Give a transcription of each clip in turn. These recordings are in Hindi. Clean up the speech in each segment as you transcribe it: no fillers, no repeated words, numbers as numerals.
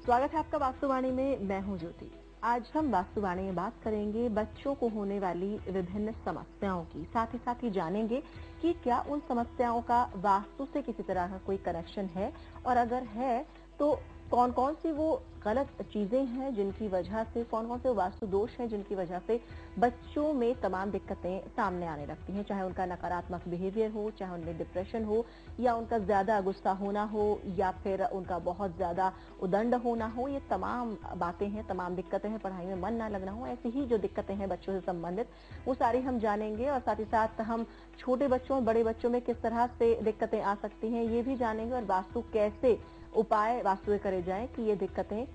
स्वागत है आपका वास्तुवाणी में। मैं हूं ज्योति। आज हम वास्तुवाणी में बात करेंगे बच्चों को होने वाली विभिन्न समस्याओं की, साथ ही जानेंगे कि क्या उन समस्याओं का वास्तु से किसी तरह का कोई कनेक्शन है, और अगर है तो कौन कौन सी वो गलत चीजें हैं जिनकी वजह से, कौन कौन से वास्तु दोष हैं जिनकी वजह से बच्चों में तमाम दिक्कतें सामने आने लगती हैं, चाहे उनका नकारात्मक बिहेवियर हो, चाहे उनमें डिप्रेशन हो, या उनका ज्यादा गुस्सा होना हो, या फिर उनका बहुत ज्यादा उदंड होना हो। ये तमाम बातें हैं, तमाम दिक्कतें हैं, पढ़ाई में मन ना लगना हो, ऐसी ही जो दिक्कतें हैं बच्चों से संबंधित, वो सारी हम जानेंगे। और साथ ही साथ हम छोटे बच्चों और बड़े बच्चों में किस तरह से दिक्कतें आ सकती हैं ये भी जानेंगे, और वास्तु कैसे उपाय वास्तु करे जाएं कि ये दिक्कतें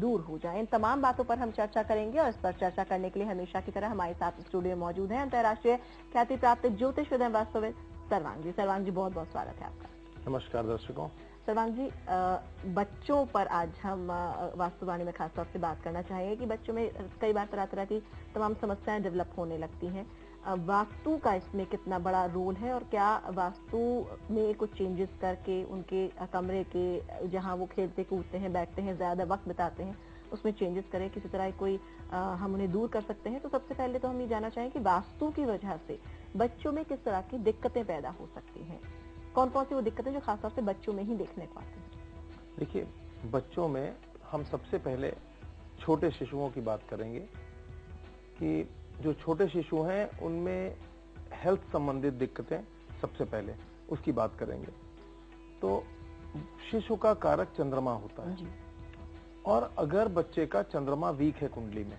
दूर हो जाएं। इन तमाम बातों पर हम चर्चा करेंगे, और इस पर चर्चा करने के लिए हमेशा की तरह हमारे साथ स्टूडियो में मौजूद हैं अंतर्राष्ट्रीय ख्याति प्राप्त ज्योतिष एवं वास्तुविद सर्वांग जी। सर्वांग जी, बहुत बहुत स्वागत है आपका। नमस्कार दर्शकों। सर्वांग जी, बच्चों पर आज हम वास्तुवाणी में खासतौर से बात करना चाहेंगे कि बच्चों में कई बार तरह तरह की तमाम समस्याएं डेवलप होने लगती हैं। वास्तु का इसमें कितना बड़ा रोल है, और क्या वास्तु में कुछ चेंजेस करके उनके कमरे के जहां वो खेलते कूदते हैं, बैठते हैं, ज्यादा वक्त बिताते हैं, उसमें चेंजेस करें, किसी तरह कोई हम उन्हें दूर कर सकते हैं? तो सबसे पहले तो हम ये जानना चाहेंगे कि वास्तु की वजह से बच्चों में किस तरह की दिक्कतें पैदा हो सकती हैं, कौन कौन सी वो दिक्कतें जो खासतौर से बच्चों में ही देखने को आती हैं? देखिए, बच्चों में हम सबसे पहले छोटे शिशुओं की बात करेंगे कि जो छोटे शिशु हैं उनमें हेल्थ संबंधित दिक्कतें सबसे पहले उसकी बात करेंगे। तो शिशु का कारक चंद्रमा होता है, और अगर बच्चे का चंद्रमा वीक है कुंडली में,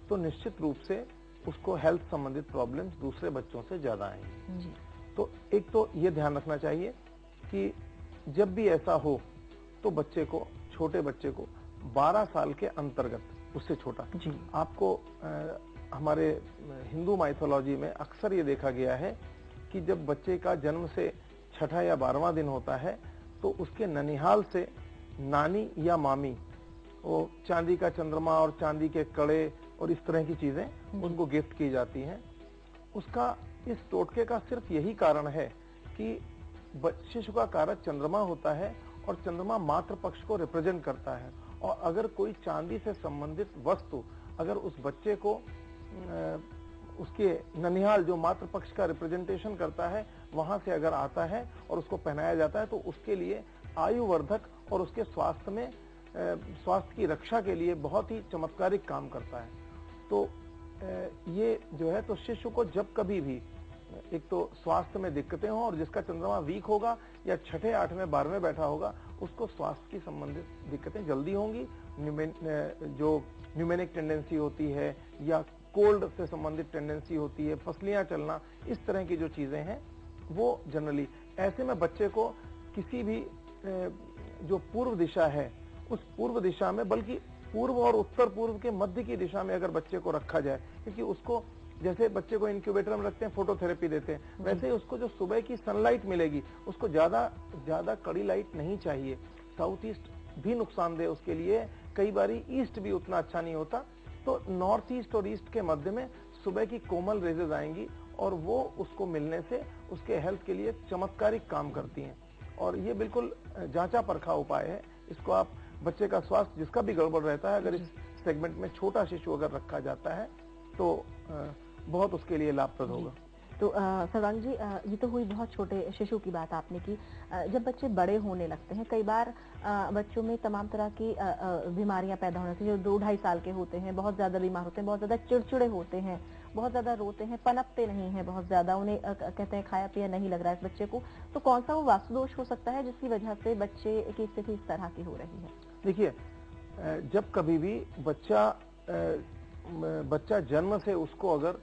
तो निश्चित रूप से उसको हेल्थ संबंधित प्रॉब्लम्स दूसरे बच्चों से ज्यादा आएंगी। तो एक तो ये ध्यान रखना चाहिए कि जब भी ऐसा हो तो बच्चे को, छोटे बच्चे को 12 साल के अंतर्गत, उससे छोटा, आपको हमारे हिंदू माइथोलॉजी में अक्सर ये देखा गया है कि जब बच्चे का जन्म से छठा या 12वां दिन होता है तो उसके ननिहाल से नानी या मामी वो चांदी का चंद्रमा और चांदी के कड़े और इस तरह की चीजें उनको गिफ्ट की जाती हैं। उसका, इस टोटके का सिर्फ यही कारण है कि शिशु का कारक चंद्रमा होता है, और चंद्रमा मातृ पक्ष को रिप्रेजेंट करता है, और अगर कोई चांदी से संबंधित वस्तु अगर उस बच्चे को उसके ननिहाल जो मातृ पक्ष का रिप्रेजेंटेशन करता है वहां से अगर आता है और उसको पहनाया जाता है, तो उसके लिए आयुवर्धक और उसके स्वास्थ्य में, स्वास्थ्य की रक्षा के लिए बहुत ही चमत्कारिक काम करता है। तो ये जो है, तो शिशु को जब कभी भी एक तो स्वास्थ्य में दिक्कतें हो, और जिसका चंद्रमा वीक होगा या छठे, 8वें, 12वें बैठा होगा, उसको स्वास्थ्य की संबंधित दिक्कतें जल्दी होंगी। जो न्यूमेनिक टेंडेंसी होती है या कोल्ड से संबंधित टेंडेंसी होती है, पसलियां चलना, इस तरह की जो चीजें हैं वो जनरली ऐसे में बच्चे को किसी भी जो पूर्व दिशा है उस पूर्व दिशा में, बल्कि पूर्व और उत्तर पूर्व के मध्य की दिशा में अगर बच्चे को रखा जाए, क्योंकि उसको, जैसे बच्चे को इंक्यूबेटर में रखते हैं, फोटोथेरेपी देते हैं, वैसे ही उसको जो सुबह की सनलाइट मिलेगी, उसको ज्यादा कड़ी लाइट नहीं चाहिए। साउथ ईस्ट भी नुकसानदेह उसके लिए, कई बारी ईस्ट भी उतना अच्छा नहीं होता। तो नॉर्थ ईस्ट और ईस्ट के मध्य में सुबह की कोमल रेजेज आएंगी, और वो उसको मिलने से उसके हेल्थ के लिए चमत्कारिक काम करती हैं। और ये बिल्कुल जांचा परखा उपाय है। इसको आप, बच्चे का स्वास्थ्य जिसका भी गड़बड़ रहता है, अगर इस सेगमेंट में छोटा शिशु अगर रखा जाता है तो बहुत उसके लिए लाभप्रद होगा। तो सर्वांग जी, ये तो हुई बहुत छोटे शिशु की बात आपने की। जब बच्चे बड़े होने लगते हैं, कई बार बच्चों में तमाम तरह की बीमारियां पैदा होने लगती हैं। जो 2-2.5 साल के होते हैं, बहुत ज्यादा बीमार होते हैं, बहुत ज्यादा चिड़चिड़े होते हैं, बहुत ज्यादा रोते हैं, पनपते नहीं है बहुत ज्यादा, उन्हें कहते हैं खाया पिया नहीं लग रहा है इस बच्चे को, तो कौन सा वो वास्तु दोष हो सकता है जिसकी वजह से बच्चे की स्थिति इस तरह की हो रही है? देखिए, जब कभी भी बच्चा जन्म से उसको अगर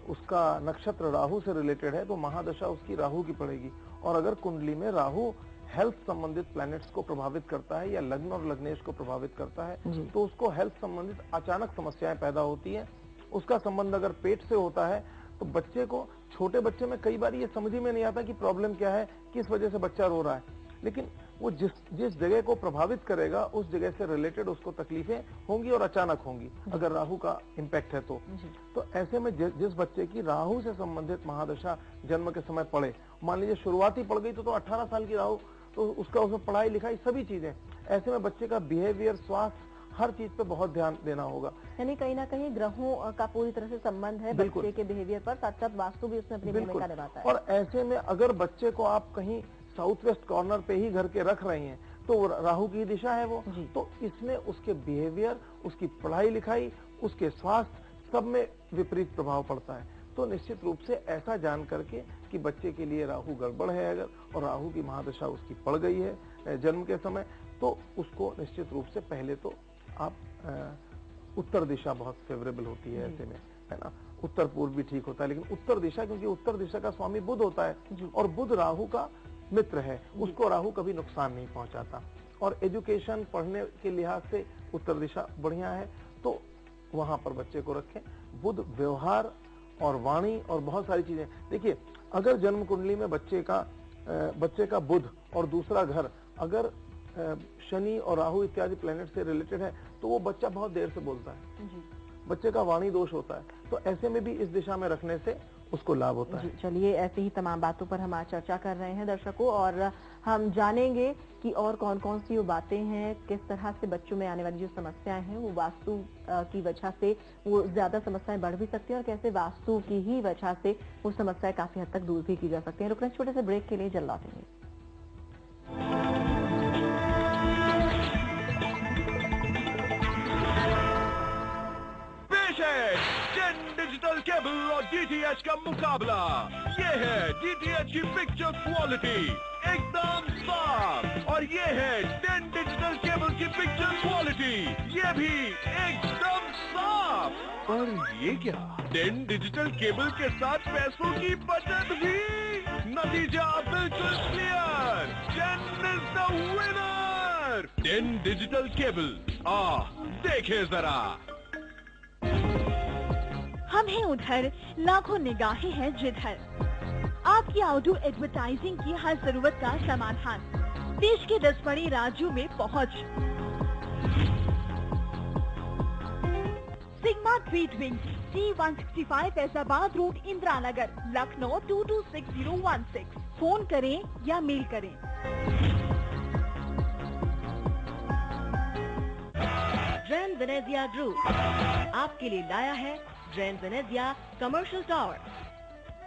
उसका नक्षत्र राहु से रिलेटेड है तो महादशा उसकी राहु की पड़ेगी, और अगर कुंडली में राहु हेल्थ संबंधित प्लैनेट्स को प्रभावित करता है या लग्न और लग्नेश को प्रभावित करता है तो उसको हेल्थ संबंधित अचानक समस्याएं पैदा होती हैं। उसका संबंध अगर पेट से होता है तो बच्चे को, छोटे बच्चे में कई बार ये समझ में नहीं आता कि प्रॉब्लम क्या है, किस वजह से बच्चा रो रहा है, लेकिन वो जिस जगह को प्रभावित करेगा उस जगह से रिलेटेड उसको तकलीफें होंगी और अचानक होंगी, अगर राहु का इम्पैक्ट है तो ऐसे में जिस बच्चे की राहु से संबंधित महादशा जन्म के समय पड़े, मान लीजिए शुरुआती पड़ गई तो 18 साल की राहु तो उसका उसमें पढ़ाई लिखाई सभी चीजें, ऐसे में बच्चे का बिहेवियर, स्वास्थ्य, हर चीज पे बहुत ध्यान देना होगा। यानी कहीं ना कहीं ग्रहों का पूरी तरह से संबंध है बच्चे के बिहेवियर पर, साथ साथ वास्तु भी उसमें अपनी भूमिका निभाता है। और ऐसे में अगर बच्चे को आप कहीं साउथ वेस्ट कॉर्नर पे ही घर के रख रहे हैं तो राहु की दिशा है वो, तो इसमें उसके बिहेवियर, उसकी पढ़ाई लिखाई, उसके स्वास्थ्य सब में विपरीत प्रभाव पड़ता है। तो निश्चित रूप से ऐसा जान करके कि बच्चे के लिए राहु गड़बड़ है अगर, और राहु की महादशा उसकी पड़ गई है जन्म के समय, तो उसको निश्चित रूप से पहले तो आप उत्तर दिशा बहुत फेवरेबल होती है ऐसे में, है ना। उत्तर पूर्व भी ठीक होता है, लेकिन उत्तर दिशा, क्योंकि उत्तर दिशा का स्वामी बुध होता है और बुध राहु का मित्र है, उसको राहु कभी नुकसान नहीं पहुंचाता। और एजुकेशन, पढ़ने के लिहाज से उत्तर दिशा बढ़िया है, तो वहां पर बच्चे को रखें। बुध व्यवहार और वाणी और बहुत सारी चीजें, देखिए अगर जन्म कुंडली में बच्चे का बुध और दूसरा घर अगर शनि और राहु इत्यादि प्लैनेट से रिलेटेड है तो वो बच्चा बहुत देर से बोलता है, बच्चे का वाणी दोष होता है, तो ऐसे में भी इस दिशा में रखने से उसको लाभ होता है। चलिए, ऐसी ही तमाम बातों पर हम आज चर्चा कर रहे हैं दर्शकों, और हम जानेंगे कि और कौन कौन सी वो बातें हैं, किस तरह से बच्चों में आने वाली जो समस्याएं हैं वो वास्तु की वजह से वो ज्यादा समस्याएं बढ़ भी सकती हैं, और कैसे वास्तु की ही वजह से वो समस्याएं काफी हद तक दूर भी की जा सकती हैं। रुकने छोटे से ब्रेक के लिए, जल्द लौटेंगे। डिजिटल केबल और डीटीएच का मुकाबला, ये है डीटीएच की पिक्चर क्वालिटी एकदम साफ, और ये है 10 डिजिटल केबल की पिक्चर क्वालिटी, ये भी एकदम साफ। और ये क्या, 10 डिजिटल केबल के साथ पैसों की बचत भी। नतीजा बिल्कुल clear, 10 is the winner. 10 digital cable, देखे जरा। हम हैं उधर, लाखों निगाहें हैं जिधर। आपकी आउटडोर एडवर्टाइजिंग की हर जरूरत का समाधान, देश के 10 बड़े राज्यों में पहुंच। Sigma treatment, T165 Faizabad road, Indira Nagar, Lucknow 226016। Phone करें या मेल करें। ग्रैंड वेनेजिया ग्रुप आपके लिए लाया है ग्रैंड वेनेजिया कमर्शियल टावर,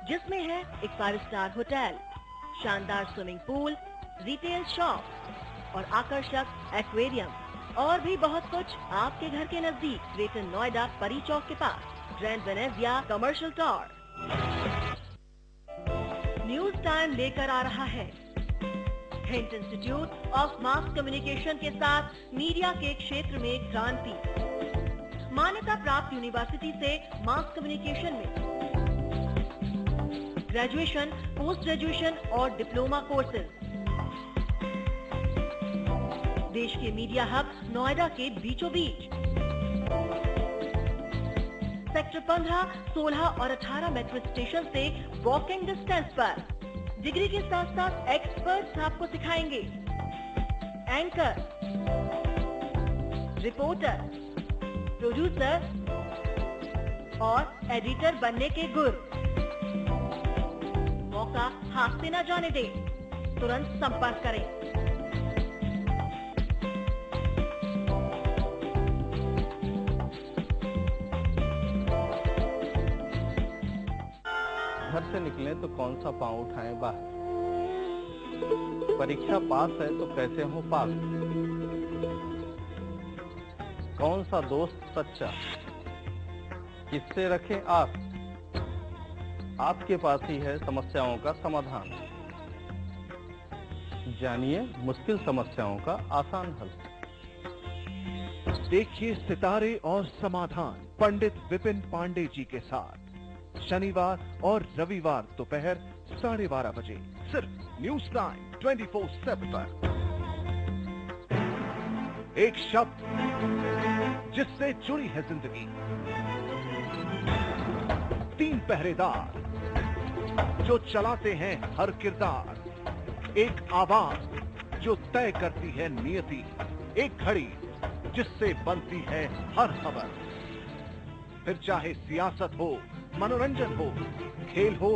जिसमें है एक 5 स्टार होटल, शानदार स्विमिंग पूल, रिटेल शॉप और आकर्षक एक्वेरियम, और भी बहुत कुछ आपके घर के नजदीक, ग्रेटर नोएडा परी चौक के पास। Grand Venezia commercial tower. News time लेकर आ रहा है Hint institute of mass communication के साथ मीडिया के क्षेत्र में क्रांति। मान्यता प्राप्त यूनिवर्सिटी से मास कम्युनिकेशन में ग्रेजुएशन, पोस्ट ग्रेजुएशन और डिप्लोमा कोर्सेज। देश के मीडिया हब नोएडा के बीचों बीच। सेक्टर 15, 16 और 18 मेट्रो स्टेशन से वॉकिंग डिस्टेंस पर। डिग्री के साथ साथ एक्सपर्ट्स आपको सिखाएंगे एंकर, रिपोर्टर, प्रोड्यूसर और एडिटर बनने के गुर। मौका हाथ से न जाने दें, तुरंत संपर्क करें। घर से निकलें तो कौन सा पांव उठाएं बाहर, परीक्षा पास है तो कैसे हो पास, कौन सा दोस्त सच्चा, किससे रखें आस। आपके पास ही है समस्याओं का समाधान, जानिए मुश्किल समस्याओं का आसान हल। देखिए सितारे और समाधान पंडित विपिन पांडे जी के साथ शनिवार और रविवार दोपहर 12:30 बजे, सिर्फ न्यूज टाइम 24/7 पर। एक शब्द जिससे जुड़ी है जिंदगी, 3 पहरेदार जो चलाते हैं हर किरदार, एक आवाज जो तय करती है नियति, एक घड़ी जिससे बनती है हर खबर। फिर चाहे सियासत हो, मनोरंजन हो, खेल हो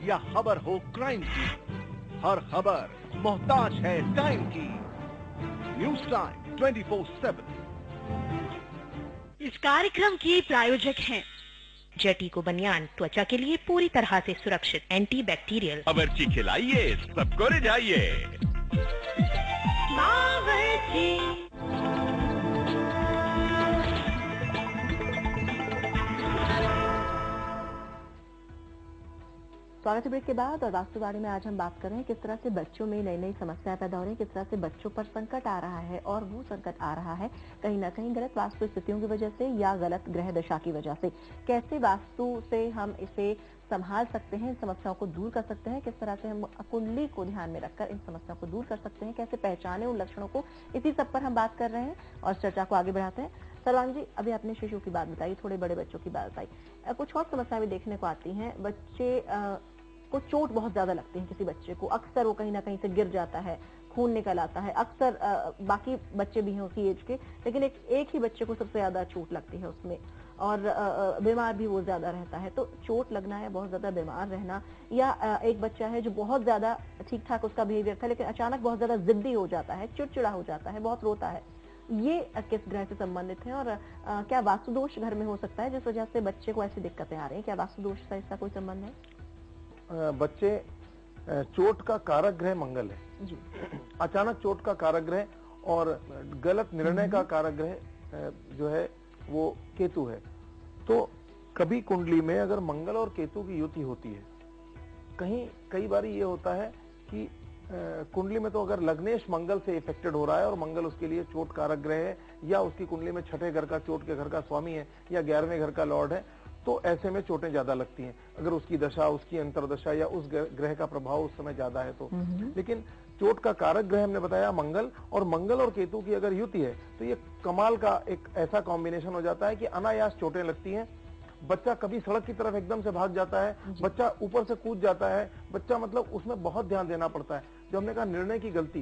या खबर हो क्राइम की, हर खबर मोहताज है टाइम की। News time 24/7। इस कार्यक्रम के प्रायोजक हैं जेटिको बनियान, त्वचा के लिए पूरी तरह से सुरक्षित, एंटी बैक्टीरियल। बावर्ची खिलाइए, सबको रिझाइए। बावर्ची। स्वागत है ब्रेक के बाद। और वास्तुवाणी में आज हम बात कर रहे हैं किस तरह से बच्चों में नई नई समस्याएं पैदा हो रही हैं, किस तरह से बच्चों पर संकट आ रहा है, और वो संकट आ रहा है कहीं ना कहीं गलत वास्तु स्थितियों की वजह से या गलत ग्रह दशा की वजह से। कैसे वास्तु से हम इसे संभाल सकते हैं, इन समस्याओं को दूर कर सकते हैं, किस तरह से हम कुंडली को ध्यान में रखकर इन समस्याओं को दूर कर सकते हैं, कैसे पहचाने उन लक्षणों को, इसी सब पर हम बात कर रहे हैं और चर्चा को आगे बढ़ाते हैं। सर्वांग जी, अभी आपने शिशु की बात बताई, थोड़े बड़े बच्चों की बात बताई, कुछ और समस्याएं भी देखने को आती हैं। बच्चे को चोट बहुत ज्यादा लगती है, किसी बच्चे को अक्सर वो कहीं ना कहीं से गिर जाता है, खून निकल आता है। अक्सर बाकी बच्चे भी हैं उसी एज के, लेकिन एक ही बच्चे को सबसे ज्यादा चोट लगती है उसमें, और बीमार भी वो ज्यादा रहता है। तो चोट लगना है, बहुत ज्यादा बीमार रहना, या एक बच्चा है जो बहुत ज्यादा ठीक ठाक उसका बिहेवियर था लेकिन अचानक बहुत ज्यादा जिद्दी हो जाता है, चिड़चिड़ा हो जाता है, बहुत रोता है, ये किस ग्रह से संबंधित है? और क्या वास्तु दोष घर में हो सकता है जिस वजह से बच्चे को ऐसी दिक्कतें आ रही है? क्या वास्तु दोष से इसका कोई संबंध है? बच्चे, चोट का कारक ग्रह मंगल है जी। अचानक चोट का कारक ग्रह और गलत निर्णय का कारक ग्रह जो है वो केतु है। तो कभी कुंडली में अगर मंगल और केतु की युति होती है, कई बार ये होता है कि कुंडली में तो अगर लग्नेश मंगल से इफेक्टेड हो रहा है और मंगल उसके लिए चोट कारक ग्रह है, या उसकी कुंडली में छठे घर का चोट के घर का स्वामी है या 11वें घर का लॉर्ड है, तो ऐसे में चोटें ज्यादा लगती हैं अगर उसकी दशा, उसकी अंतरदशा या उस ग्रह का प्रभाव उस समय ज्यादा है तो। लेकिन चोट का कारक ग्रह हमने बताया मंगल, और मंगल और केतु की अगर युति है तो ये कमाल का एक ऐसा कॉम्बिनेशन हो जाता है कि अनायास चोटें लगती हैं। बच्चा कभी सड़क की तरफ एकदम से भाग जाता है, बच्चा ऊपर से कूद जाता है, बच्चा मतलब उसमें बहुत ध्यान देना पड़ता है। जो हमने कहा निर्णय की गलती,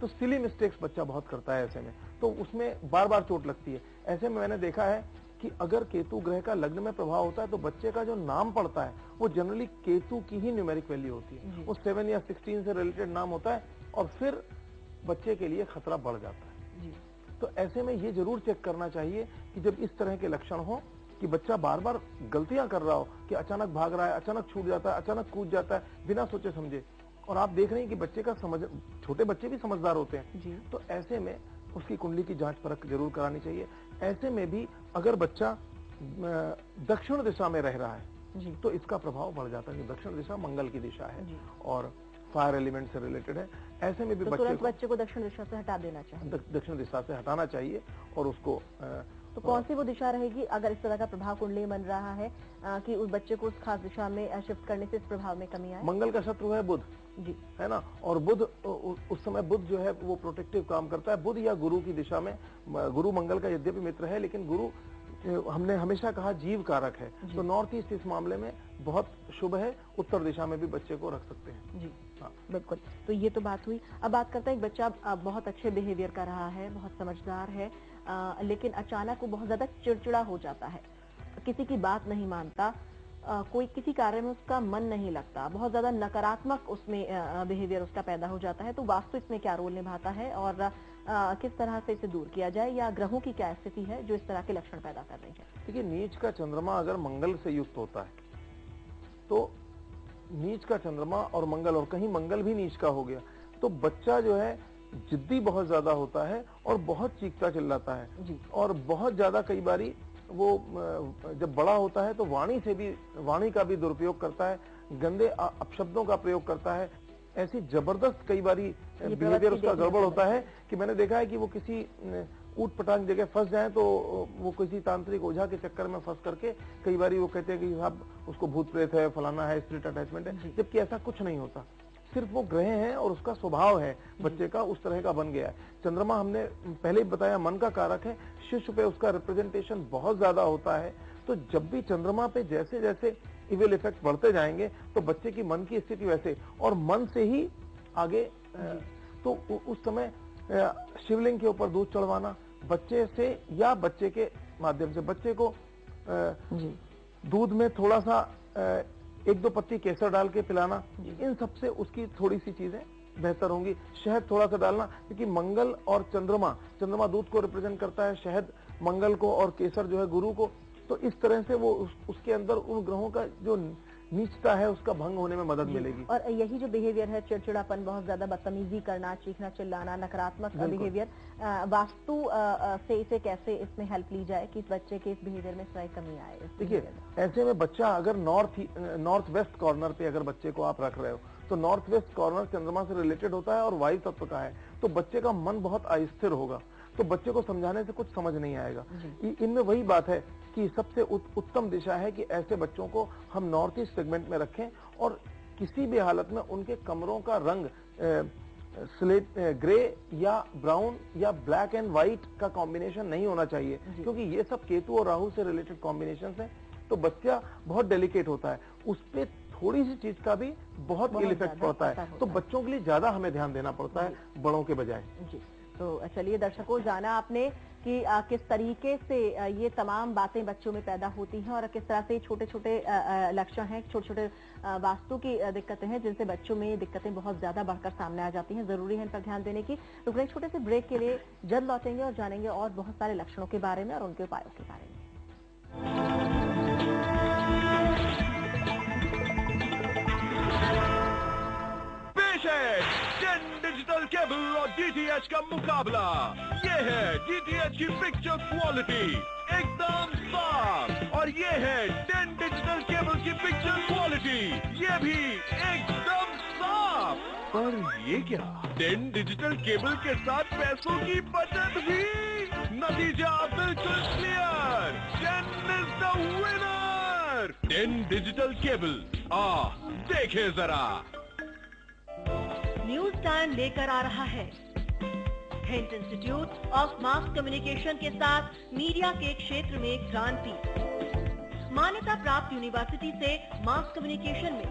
तो सिली मिस्टेक्स बच्चा बहुत करता है ऐसे में, तो उसमें बार बार चोट लगती है। ऐसे में मैंने देखा है कि अगर केतु ग्रह का लग्न में प्रभाव होता है तो बच्चे का जो नाम पड़ता है वो जनरली केतु की ही न्यूमेरिक वैल्यू होती है, वो 7 या 16 से रिलेटेड नाम होता है, और फिर बच्चे के लिए खतरा बढ़ जाता है। तो ऐसे में ये जरूर चेक करना चाहिए कि जब इस तरह के लक्षण हो कि बच्चा बार बार गलतियां कर रहा हो, कि अचानक भाग रहा है, अचानक छूट जाता है, अचानक कूद जाता है बिना सोचे समझे, और आप देख रहे हैं कि बच्चे का छोटे बच्चे भी समझदार होते हैं, तो ऐसे में उसकी कुंडली की जांच परख जरूर करानी चाहिए। ऐसे में भी अगर बच्चा दक्षिण दिशा में रह रहा है तो इसका प्रभाव बढ़ जाता है। दक्षिण दिशा मंगल की दिशा है और फायर एलिमेंट से रिलेटेड है। ऐसे में भी तो बच्चे को दक्षिण दिशा से हटा देना चाहिए, दक्षिण दिशा से हटाना चाहिए, और उसको तो कौन सी वो दिशा रहेगी अगर इस तरह का प्रभाव कुंडली बन रहा है कि उस बच्चे को उस खास दिशा में शिफ्ट करने से इस प्रभाव में कमी आए? मंगल का शत्रु है बुध जी, है ना, और बुध उस समय बुध जो है वो प्रोटेक्टिव काम करता है। बुध या गुरु की दिशा में, गुरु मंगल का यद्यपि मित्र है लेकिन गुरु हमने हमेशा कहा जीव कारक है, तो नॉर्थ ईस्ट इस मामले में बहुत शुभ है। उत्तर दिशा में भी बच्चे को रख सकते हैं जी। हाँ बिल्कुल। तो ये तो बात हुई। अब बात करते हैं, एक बच्चा बहुत अच्छे बिहेवियर कर रहा है, बहुत समझदार है, लेकिन अचानक वो बहुत ज्यादा चिड़चिड़ा हो जाता है, किसी की बात नहीं मानता, कोई किसी कार्य में उसका मन नहीं लगता, बहुत ज्यादा नकारात्मक उसमें बिहेवियर उसका पैदा हो जाता है। तो वास्तु इसमें क्या रोल निभाता है और किस तरह से इसे दूर किया जाए, या ग्रहों की क्या स्थिति है जो इस तरह के लक्षण पैदा कर रही है? देखिए, नीच का चंद्रमा अगर मंगल से युक्त होता है तो नीच का चंद्रमा और मंगल, और कहीं मंगल भी नीच का हो गया, तो बच्चा जो है जिद्दी बहुत ज्यादा होता है और बहुत चीखता चिल्लाता है जी। और बहुत ज्यादा कई बारी वो जब बड़ा होता है तो वाणी का भी दुरुपयोग करता है, गंदे अपशब्दों का प्रयोग करता है। ऐसी जबरदस्त कई बारी बिहेवियर उसका गड़बड़ होता है कि मैंने देखा है कि वो किसी ऊट पटांग जगह फंस जाए तो वो किसी तांत्रिक ओझा के चक्कर में फंस करके कई बारी वो कहते हैं कि साहब उसको भूत प्रेत है, फलाना है, स्पिरिट अटैचमेंट है, जबकि ऐसा कुछ नहीं होता। सिर्फ वो ग्रह है और उसका स्वभाव है बच्चे का उस तरह का बन गया है। चंद्रमा हमने पहले ही बताया मन का कारक है, शिशु पे उसका रिप्रेजेंटेशन बहुत ज्यादा होता है। तो जब भी चंद्रमा पे जैसे जैसे इविल इफेक्ट बढ़ते जाएंगे तो बच्चे की मन की स्थिति वैसे, और मन से ही आगे तो उस समय शिवलिंग के ऊपर दूध चढ़वाना बच्चे से या बच्चे के माध्यम से, बच्चे को दूध में थोड़ा सा 1-2 पत्ती केसर डाल के पिलाना, इन सबसे उसकी थोड़ी सी चीजें बेहतर होंगी। शहद थोड़ा सा डालना, क्योंकि मंगल और चंद्रमा दूध को रिप्रेजेंट करता है, शहद मंगल को और केसर जो है गुरु को। तो इस तरह से वो उसके अंदर उन ग्रहों का जो नीचता है उसका भंग होने में मदद मिलेगी। और यही जो बिहेवियर है, चिड़चिड़ापन, बहुत ज्यादा बदतमीजी करना, चीखना चिल्लाना, नकारात्मक बिहेवियर, वास्तु से इसे कैसे इसमें हेल्प ली जाए कि इस बच्चे के इस बिहेवियर में थोड़ी कमी आए? देखिए, ऐसे में बच्चा अगर नॉर्थ वेस्ट कॉर्नर पे अगर बच्चे को आप रख रहे हो, तो नॉर्थ वेस्ट कॉर्नर चंद्रमा से रिलेटेड होता है और वायु तत्व का है, तो बच्चे का मन बहुत अस्थिर होगा, तो बच्चे को समझाने से कुछ समझ नहीं आएगा। इनमें वही बात है कि सबसे उत्तम दिशा है कि ऐसे बच्चों को हम नॉर्थ ईस्ट सेगमेंट में रखें, और किसी भी हालत में उनके कमरों का रंग स्लेट ग्रे या ब्राउन या ब्लैक एंड व्हाइट का कॉम्बिनेशन नहीं होना चाहिए, क्योंकि ये सब केतु और राहु से रिलेटेड कॉम्बिनेशन है। तो बच्चा बहुत डेलिकेट होता है, उस पे थोड़ी सी चीज का भी बहुत इल इफेक्ट पड़ता है, तो बच्चों के लिए ज्यादा हमें ध्यान देना पड़ता है बड़ों के बजाय। जी, तो चलिए दर्शकों, जाना आपने कि किस तरीके से ये तमाम बातें बच्चों में पैदा होती हैं और किस तरह से छोटे छोटे लक्षण हैं, छोटे छोटे वास्तु की दिक्कतें हैं जिनसे बच्चों में ये दिक्कतें बहुत ज्यादा बढ़कर सामने आ जाती हैं। जरूरी है इन पर ध्यान देने की। रुक रहे छोटे से ब्रेक के लिए, जल्द लौटेंगे और जानेंगे और बहुत सारे लक्षणों के बारे में और उनके उपायों के बारे में। पेश है 10 डिजिटल केबल और डीटीएच का मुकाबला। ये है डीटीएच की पिक्चर क्वालिटी एकदम साफ, और ये है 10 डिजिटल केबल की पिक्चर क्वालिटी, ये भी एकदम साफ। पर ये क्या, 10 डिजिटल केबल के साथ पैसों की बचत भी। नतीजा बिल्कुल clear, 10 is the winner. 10 digital cable, देखे जरा। न्यूज टाइम लेकर आ रहा है Hint institute of mass communication के साथ मीडिया के क्षेत्र में क्रांति। मान्यता प्राप्त यूनिवर्सिटी से मास कम्युनिकेशन में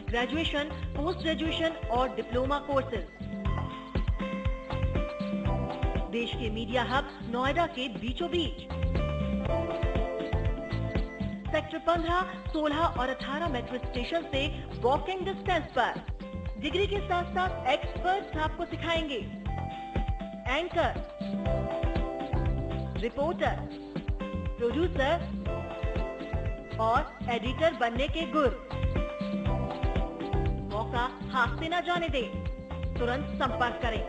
ग्रेजुएशन, पोस्ट ग्रेजुएशन और डिप्लोमा कोर्सेज। देश के मीडिया हब नोएडा के बीचों बीच। सेक्टर 15, 16 और 18 मेट्रो स्टेशन से वॉकिंग डिस्टेंस पर। डिग्री के साथ साथ एक्सपर्ट्स आपको सिखाएंगे एंकर, रिपोर्टर, प्रोड्यूसर और एडिटर बनने के गुर। मौका हाथ से न जाने दें, तुरंत संपर्क करें।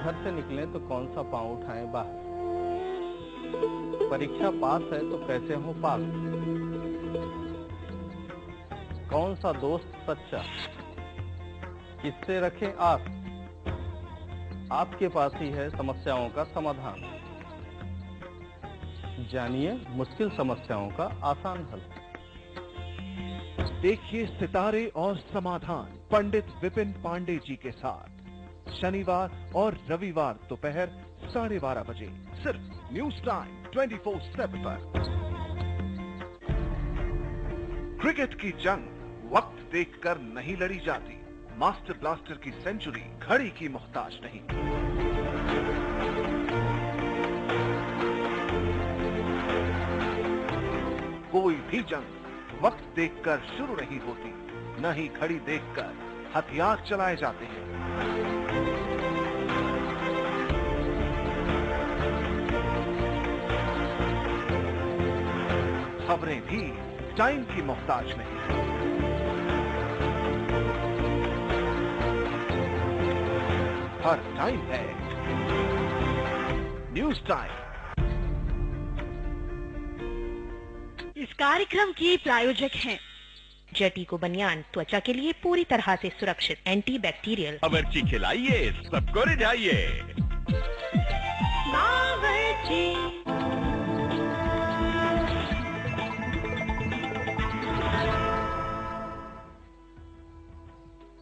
घर से निकलें तो कौन सा पांव उठाएं बाहर। परीक्षा पास है तो कैसे हो पास। कौन सा दोस्त सच्चा, किससे रखें आस। आपके पास ही है समस्याओं का समाधान। जानिए मुश्किल समस्याओं का आसान हल। देखिए सितारे और समाधान पंडित विपिन पांडे जी के साथ शनिवार और रविवार दोपहर 12:30 बजे सिर्फ न्यूज टाइम 24/7 पर। क्रिकेट की जंग वक्त देखकर नहीं लड़ी जाती। मास्टर ब्लास्टर की सेंचुरी घड़ी की मोहताज नहीं। कोई भी जंग वक्त देखकर शुरू नहीं होती, न ही घड़ी देखकर हथियार चलाए जाते हैं। खबरें भी टाइम की मोहताज नहीं। हर टाइम है न्यूज टाइम। इस कार्यक्रम के प्रायोजक हैं जटीको बनियान, त्वचा के लिए पूरी तरह से सुरक्षित, एंटी बैक्टीरियल। बावर्ची खिलाइए, सबको रिझाइए। बावर्ची।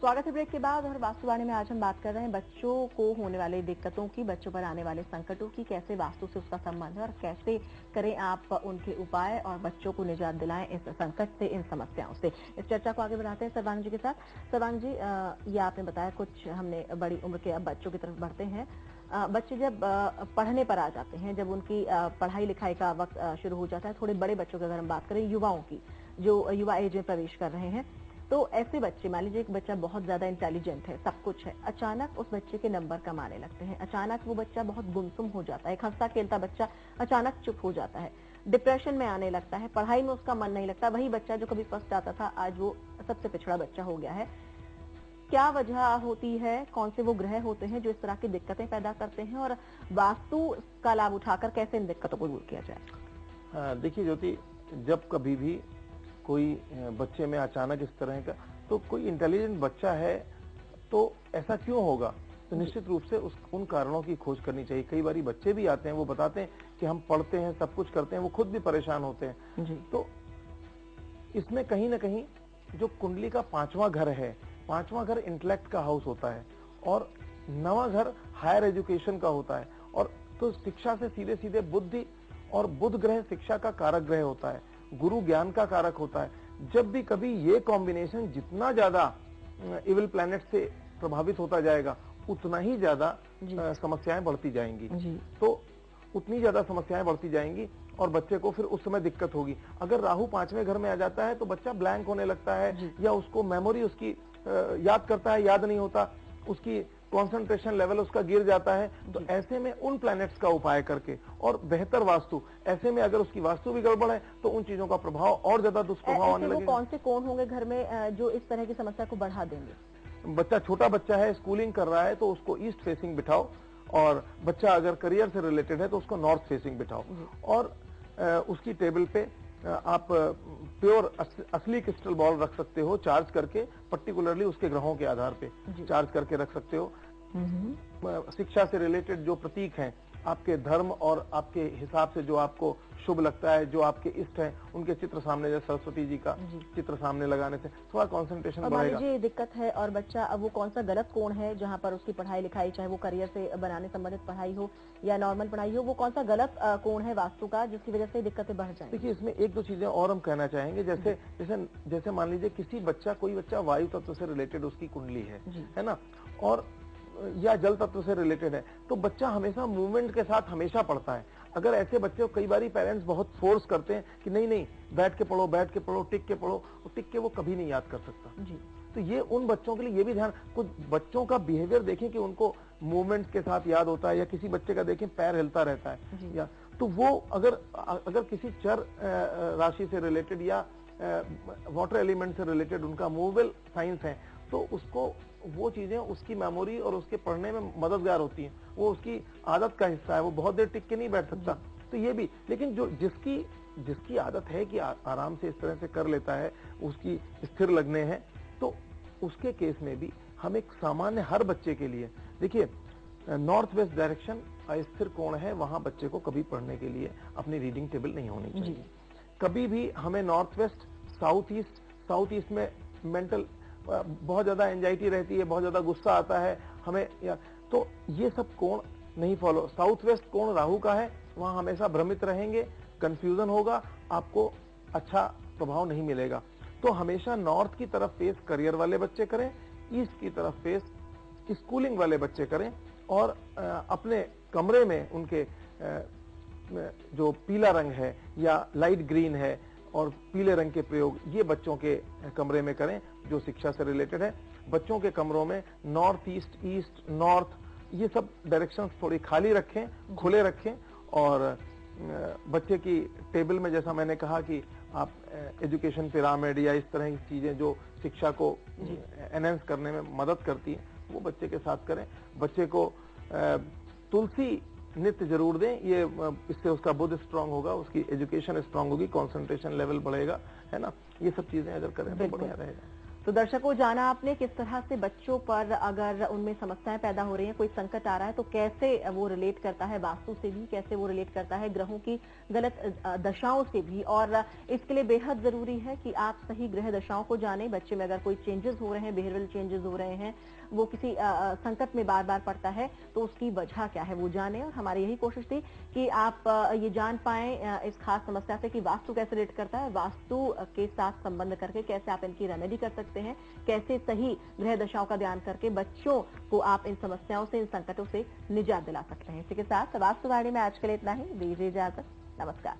स्वागत है ब्रेक के बाद। और वास्तुवाणी में आज हम बात कर रहे हैं बच्चों को होने वाली दिक्कतों की, बच्चों पर आने वाले संकटों की, कैसे वास्तु से उसका संबंध है और कैसे करें आप उनके उपाय और बच्चों को निजात दिलाएं इस संकट से, इन समस्याओं से। इस चर्चा को आगे बढ़ाते हैं सर्वांग जी के साथ। सर्वांग जी, ये आपने बताया कुछ हमने बड़ी उम्र के अब बच्चों की तरफ बढ़ते हैं। बच्चे जब पढ़ने पर आ जाते हैं, जब उनकी पढ़ाई लिखाई का वक्त शुरू हो जाता है, थोड़े बड़े बच्चों की अगर हम बात करें, युवाओं की, जो युवा एज में प्रवेश कर रहे हैं, तो ऐसे बच्चे, मान लीजिए एक बच्चा बहुत ज्यादा इंटेलिजेंट है, सब कुछ है, अचानक उस बच्चे के नंबर कम आने लगते हैं, अचानक वो बच्चा बहुत गुमसुम हो जाता है, एक हंसता खेलता बच्चा अचानक चुप हो जाता है, डिप्रेशन में आने लगता है, पढ़ाई में उसका मन नहीं लगता। वही बच्चा जो कभी फर्स्ट आता था, आज वो सबसे पिछड़ा बच्चा हो गया है। क्या वजह होती है, कौन से वो ग्रह होते हैं जो इस तरह की दिक्कतें पैदा करते हैं, और वास्तु का लाभ उठाकर कैसे इन दिक्कतों को दूर किया जाए? देखिए ज्योति, जब कभी भी कोई बच्चे में अचानक इस तरह का, तो कोई इंटेलिजेंट बच्चा है तो ऐसा क्यों होगा, तो निश्चित रूप से उन कारणों की खोज करनी चाहिए। कई बार बच्चे भी आते हैं, वो बताते हैं कि हम पढ़ते हैं, सब कुछ करते हैं, वो खुद भी परेशान होते हैं जी। तो इसमें कहीं ना कहीं जो कुंडली का 5वां घर है, 5वां घर इंटेलेक्ट का हाउस होता है और 9वां घर हायर एजुकेशन का होता है, और तो शिक्षा से सीधे सीधे बुद्धि, और बुध ग्रह शिक्षा का कारक ग्रह होता है, गुरु ज्ञान का कारक होता है। जब भी कभी ये कॉम्बिनेशन जितना ज्यादा इविल प्लैनेट से प्रभावित होता जाएगा, उतना ही ज्यादा समस्याएं बढ़ती जाएंगी, तो उतनी ज्यादा समस्याएं बढ़ती जाएंगी और बच्चे को फिर उस समय दिक्कत होगी। अगर राहु 5वें घर में आ जाता है तो बच्चा ब्लैंक होने लगता है, या उसको मेमोरी उसकी याद करता है, याद नहीं होता, उसकी कंसंट्रेशन लेवल उसका गिर जाता है। तो ऐसे में उन प्लैनेट्स का उपाय करके और बेहतर वास्तु, ऐसे में अगर उसकी वास्तु भी गड़बड़ है तो उन चीजों का प्रभाव और ज्यादा दुष्प्रभाव आने लगेगा। कौन से कोण होंगे घर में जो इस तरह की समस्या को बढ़ा देंगे? बच्चा, छोटा बच्चा है, स्कूलिंग कर रहा है, तो उसको ईस्ट फेसिंग बिठाओ, और बच्चा अगर करियर से रिलेटेड है तो उसको नॉर्थ फेसिंग बिठाओ, और उसकी टेबल पे आप प्योर असली क्रिस्टल बॉल रख सकते हो, चार्ज करके, पर्टिकुलरली उसके ग्रहों के आधार पे चार्ज करके रख सकते हो। शिक्षा से रिलेटेड जो प्रतीक हैं, आपके धर्म और आपके हिसाब से जो आपको शुभ लगता है, जो आपके इष्ट हैं, उनके चित्र सामने, जैसे सरस्वती जी का चित्र सामने लगाने से थोड़ा कंसंट्रेशन बढ़ेगा। ये दिक्कत है और बच्चा, अब वो कौन सा गलत कोण है जहाँ पर उसकी पढ़ाई लिखाई, चाहे वो करियर से बनाने संबंधित पढ़ाई हो या नॉर्मल पढ़ाई हो, वो कौन सा गलत कोण है वास्तु का जिसकी वजह से दिक्कतें बढ़ जाए? देखिए, इसमें एक दो चीजें और हम कहना चाहेंगे। जैसे मान लीजिए कोई बच्चा वायु तत्व से रिलेटेड उसकी कुंडली है ना, और या जल तत्व से रिलेटेड है, तो बच्चा हमेशा मूवमेंट के साथ हमेशा पढ़ता है। अगर ऐसे बच्चे को कई बार पेरेंट्स बहुत फोर्स करते हैं कि नहीं बैठ के पढ़ो, टिक के पढ़ो, और टिक के वो कभी नहीं याद कर सकता जी। तो ये उन बच्चों के लिए ये भी ध्यान, कुछ बच्चों का बिहेवियर देखें कि उनको मूवमेंट के साथ याद होता है, या किसी बच्चे का देखें पैर हिलता रहता है, या तो वो अगर किसी चर राशि से रिलेटेड या वाटर एलिमेंट से रिलेटेड उनका मूवेबल साइंस है, तो उसको वो चीजें उसकी मेमोरी और उसके पढ़ने में मददगार होती हैं। वो उसकी आदत का हिस्सा है, वो बहुत देर टिक के नहीं बैठ सकता। तो ये भी, लेकिन जो जिसकी आदत है कि आराम से इस तरह से कर लेता है, उसकी स्थिर लगने हैं, तो उसके केस में भी हम एक सामान्य हर बच्चे के लिए, देखिए नॉर्थ वेस्ट डायरेक्शन अस्थिर कोण है, वहां बच्चे को कभी पढ़ने के लिए अपनी रीडिंग टेबल नहीं होनी चाहिए। कभी भी हमें नॉर्थ वेस्ट, साउथ ईस्ट में मेंटल बहुत ज्यादा एंजाइटी रहती है, बहुत ज्यादा गुस्सा आता है हमें, तो ये सब कोण नहीं फॉलो। साउथ वेस्ट कोण राहु का है, वहां हमेशा भ्रमित रहेंगे, कंफ्यूजन होगा, आपको अच्छा प्रभाव नहीं मिलेगा। तो हमेशा नॉर्थ की तरफ फेस करियर वाले बच्चे करें, ईस्ट की तरफ फेस स्कूलिंग वाले बच्चे करें, और अपने कमरे में उनके जो पीला रंग है या लाइट ग्रीन है और पीले रंग के प्रयोग, ये बच्चों के कमरे में करें जो शिक्षा से रिलेटेड है। बच्चों के कमरों में नॉर्थ ईस्ट, नॉर्थ, ये सब डायरेक्शंस थोड़ी खाली रखें, खुले रखें, और बच्चे की टेबल में, जैसा मैंने कहा कि आप एजुकेशन पिरामिड या इस तरह की चीजें जो शिक्षा को एनहेंस करने में मदद करती हैं, वो बच्चे के साथ करें। बच्चे को तुलसी नित्य जरूर दें, ये इससे उसका बुद्ध स्ट्रांग होगा, उसकी एजुकेशन स्ट्रांग होगी, कंसंट्रेशन लेवल बढ़ेगा, है ना। ये सब चीजें अगर करें तो बढ़िया रहेगा। तो दर्शकों, जाना आपने किस तरह से बच्चों पर अगर उनमें समस्याएं पैदा हो रही हैं, कोई संकट आ रहा है तो कैसे वो रिलेट करता है वास्तु से भी, कैसे वो रिलेट करता है ग्रहों की गलत दशाओं से भी। और इसके लिए बेहद जरूरी है कि आप सही ग्रह दशाओं को जानें। बच्चे में अगर कोई चेंजेस हो रहे हैं, बिहेवियरल चेंजेस हो रहे हैं, वो किसी संकट में बार बार पड़ता है, तो उसकी वजह क्या है वो जाने। और हमारी यही कोशिश थी कि आप ये जान पाएं इस खास समस्या से कि वास्तु कैसे रिलेट करता है, वास्तु के साथ संबंध करके कैसे आप इनकी रेमेडी कर सकते हैं, कैसे सही ग्रह दशाओं का ध्यान करके बच्चों को आप इन समस्याओं से, इन संकटों से निजात दिला सकते हैं। इसी के साथ वास्तुवाणी में आज के लिए इतना ही। दीजिए इजाजत। नमस्कार।